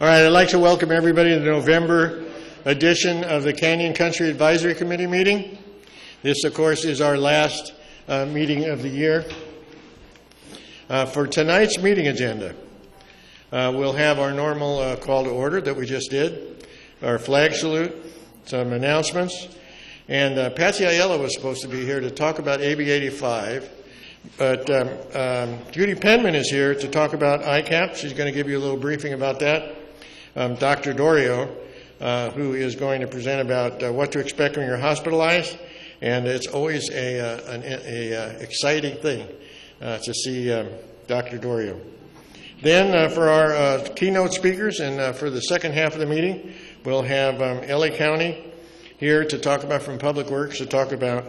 All right, I'd like to welcome everybody to the November edition of the Canyon Country Advisory Committee meeting. This, of course, is our last meeting of the year. For tonight's meeting agenda, we'll have our normal call to order that we just did, our flag salute, some announcements, and Patsy Ayala was supposed to be here to talk about AB 85, but Judy Penman is here to talk about ICAP. She's going to give you a little briefing about that. Dr. Dorio, who is going to present about what to expect when you're hospitalized, and it's always an exciting thing to see Dr. Dorio. Then for our keynote speakers and for the second half of the meeting, we'll have LA County here to talk about, from Public Works, to talk about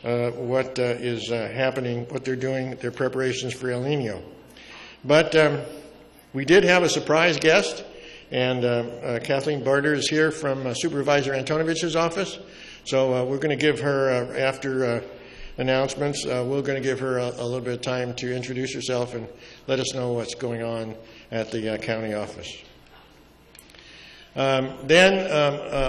what is happening, what they're doing, their preparations for El Nino. But we did have a surprise guest, and Kathleen Barter is here from Supervisor Antonivich's office. So we're going to give her, after announcements, we're going to give her a little bit of time to introduce herself and let us know what's going on at the county office. Then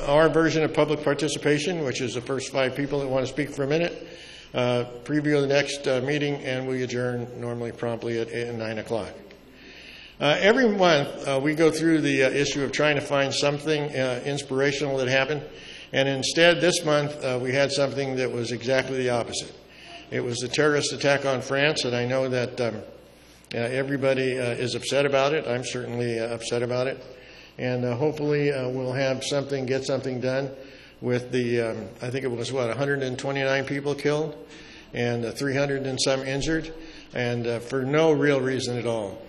our version of public participation, which is the first 5 people that want to speak for a minute, preview of the next meeting, and we adjourn normally promptly at 9 o'clock. Every month we go through the issue of trying to find something inspirational that happened, and instead this month we had something that was exactly the opposite. It was the terrorist attack on France, and I know that everybody is upset about it. I'm certainly upset about it, and hopefully we'll have something, get something done with the, I think it was, 129 people killed and 300 and some injured, and for no real reason at all.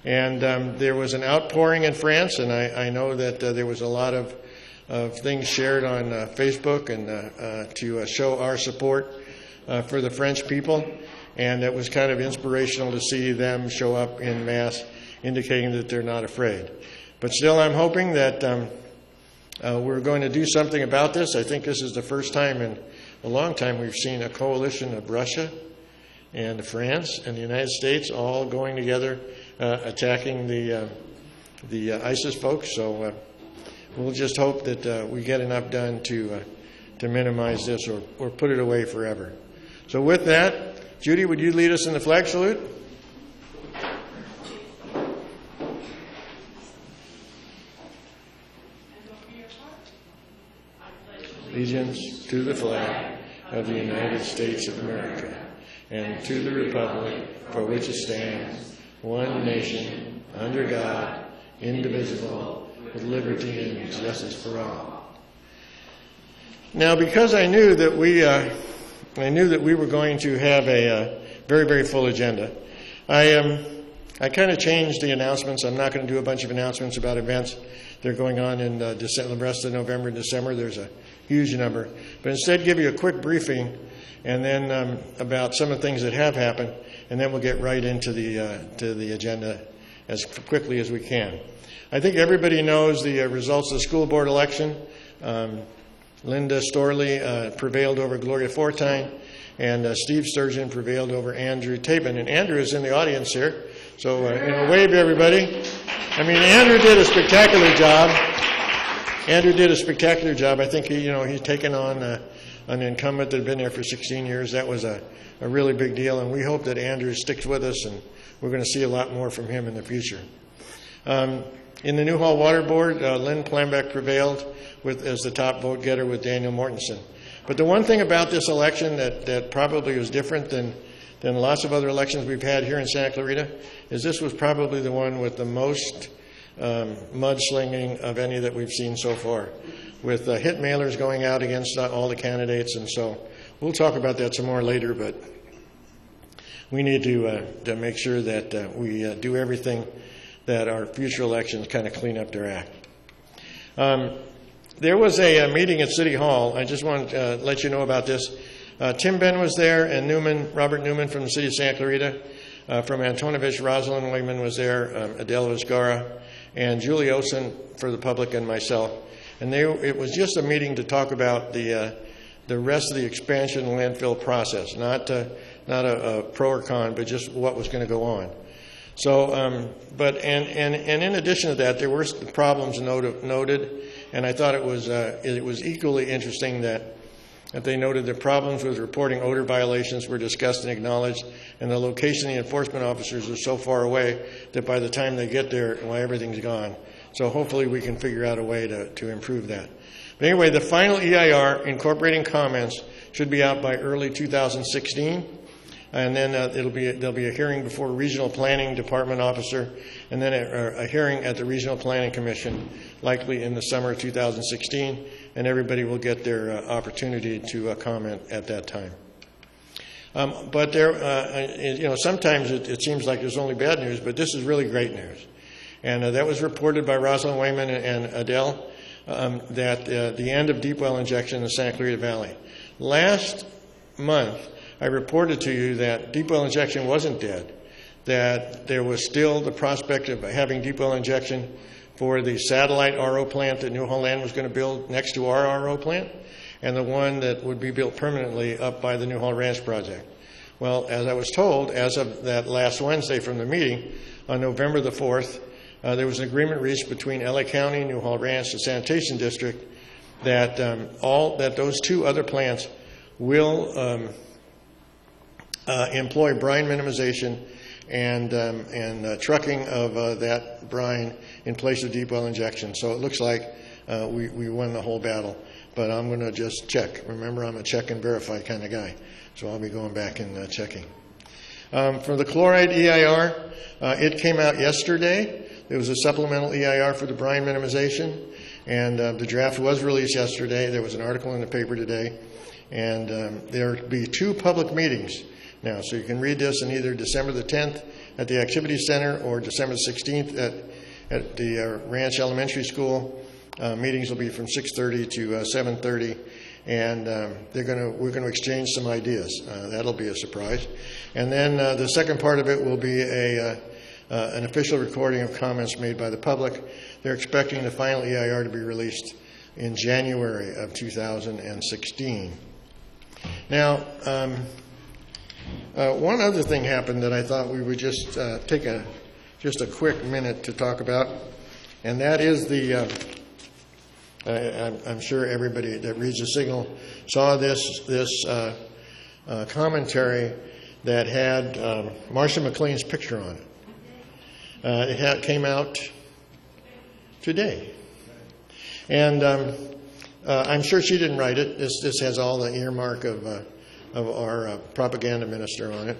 And there was an outpouring in France, and I know that there was a lot of things shared on Facebook and to show our support for the French people, and it was kind of inspirational to see them show up in mass, indicating that they're not afraid. But still, I'm hoping that we're going to do something about this. I think this is the first time in a long time we've seen a coalition of Russia and France and the United States all going together attacking the ISIS folks. So we'll just hope that we get enough done to minimize this or put it away forever. So with that, Judy, would you lead us in the flag salute? Allegiance to the flag of the United States of America and to the republic for which it stands, one nation, under God, indivisible, with liberty and justice for all. Now, because I knew that we were going to have a very, very full agenda, I kind of changed the announcements. I'm not going to do a bunch of announcements about events that are going on in the rest of November and December. There's a huge number. But instead, give you a quick briefing and then about some of the things that have happened, and then we'll get right into the agenda as quickly as we can. I think everybody knows the results of the school board election. Linda Storley prevailed over Gloria Fortine, and Steve Sturgeon prevailed over Andrew Tabin. And Andrew is in the audience here, so wave to everybody. I mean, Andrew did a spectacular job. I think he's taken on an incumbent that had been there for 16 years. That was a really big deal, and we hope that Andrew sticks with us, and we're going to see a lot more from him in the future. In the Newhall Water Board, Lynn Plambeck prevailed as the top vote getter with Daniel Mortensen. But the one thing about this election that probably was different than lots of other elections we've had here in Santa Clarita is this was probably the one with the most mudslinging of any that we've seen so far, with hit mailers going out against all the candidates. And so we'll talk about that some more later, but we need to make sure that we do everything that our future elections kind of clean up their act. There was a meeting at City Hall. I just want to let you know about this. Tim Ben was there, and Robert Newman from the city of Santa Clarita. From Antonovich, Rosalind Wegman was there, Adela Vizcara, and Julie Olson for the public, and myself. And it was just a meeting to talk about the rest of the expansion landfill process, not a pro or con, but just what was going to go on. So, and in addition to that, there were problems noted, and I thought it was equally interesting that they noted that problems with reporting odor violations were discussed and acknowledged, and the location of the enforcement officers are so far away that by the time they get there, well, everything's gone. So hopefully we can figure out a way to improve that. But anyway, the final EIR incorporating comments should be out by early 2016. And then there'll be a hearing before a regional planning department officer, and then a hearing at the Regional Planning Commission, likely in the summer of 2016, and everybody will get their opportunity to comment at that time. But there, sometimes it seems like there's only bad news, but this is really great news. And that was reported by Rosalind Wayman and Adele, that the end of deep well injection in the Santa Clarita Valley. Last month, I reported to you that deep well injection wasn't dead, that there was still the prospect of having deep well injection for the satellite RO plant that New Holland was going to build next to our RO plant, and the one that would be built permanently up by the New Hall Ranch project. Well, as I was told, as of that last Wednesday from the meeting, on November the 4th, there was an agreement reached between LA County, New Hall Ranch, the Sanitation District, that that those two other plants will employ brine minimization and trucking of that brine in place of deep well injection. So it looks like we won the whole battle. But I'm going to just check. Remember, I'm a check and verify kind of guy. So I'll be going back and checking. For the chloride EIR, it came out yesterday. There was a supplemental EIR for the brine minimization. And the draft was released yesterday. There was an article in the paper today. And there will be 2 public meetings now. So you can read this in either December the 10th at the Activity Center or December the 16th at the Ranch Elementary School. Meetings will be from 6:30 to 7:30, and we're going to exchange some ideas. That'll be a surprise. And then the second part of it will be an official recording of comments made by the public. They're expecting the final EIR to be released in January of 2016. Now, one other thing happened that I thought we would just take a quick minute to talk about, and that is the I'm sure everybody that reads the Signal saw this commentary that had Marcia McLean's picture on it. It came out today, and I'm sure she didn't write it. This has all the earmark of our propaganda minister on it,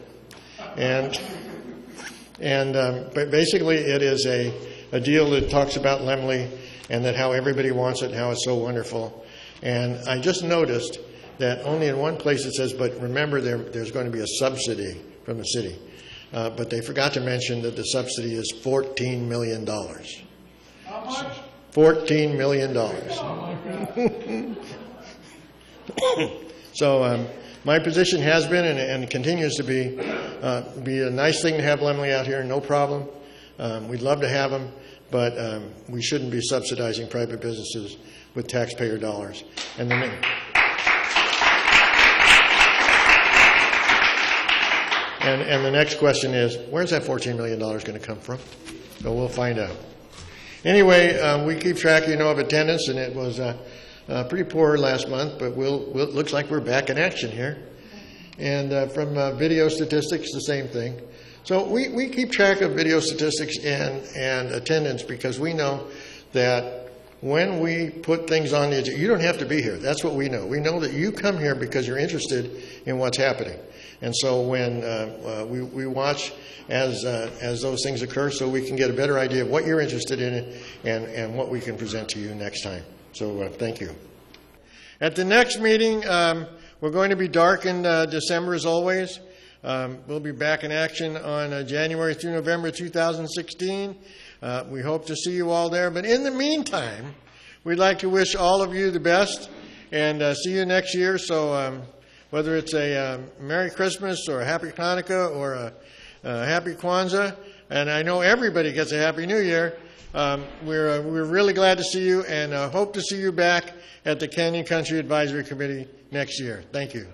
but basically it is a deal that talks about Laemmle and that how everybody wants it, and how it's so wonderful. And I just noticed that only in one place it says, but remember there's going to be a subsidy from the city. But they forgot to mention that the subsidy is $14 million. How much? $14 million. So my position has been and continues to be a nice thing to have Laemmle out here, no problem. We'd love to have them, but we shouldn't be subsidizing private businesses with taxpayer dollars. And the next question is, where's that $14 million going to come from? So we'll find out. Anyway, we keep track, of attendance, and it was pretty poor last month, but looks like we're back in action here. And from video statistics, the same thing. So we keep track of video statistics and attendance because we know that when we put things on the agenda, you don't have to be here. That's what we know. We know that you come here because you're interested in what's happening. And so when we watch as those things occur so we can get a better idea of what you're interested in and what we can present to you next time. So thank you. At the next meeting, we're going to be dark in December as always. We'll be back in action on January through November 2016. We hope to see you all there. But in the meantime, we'd like to wish all of you the best and see you next year. So whether it's a Merry Christmas or a Happy Hanukkah or a Happy Kwanzaa, and I know everybody gets a Happy New Year, we're really glad to see you and hope to see you back at the Canyon Country Advisory Committee next year. Thank you.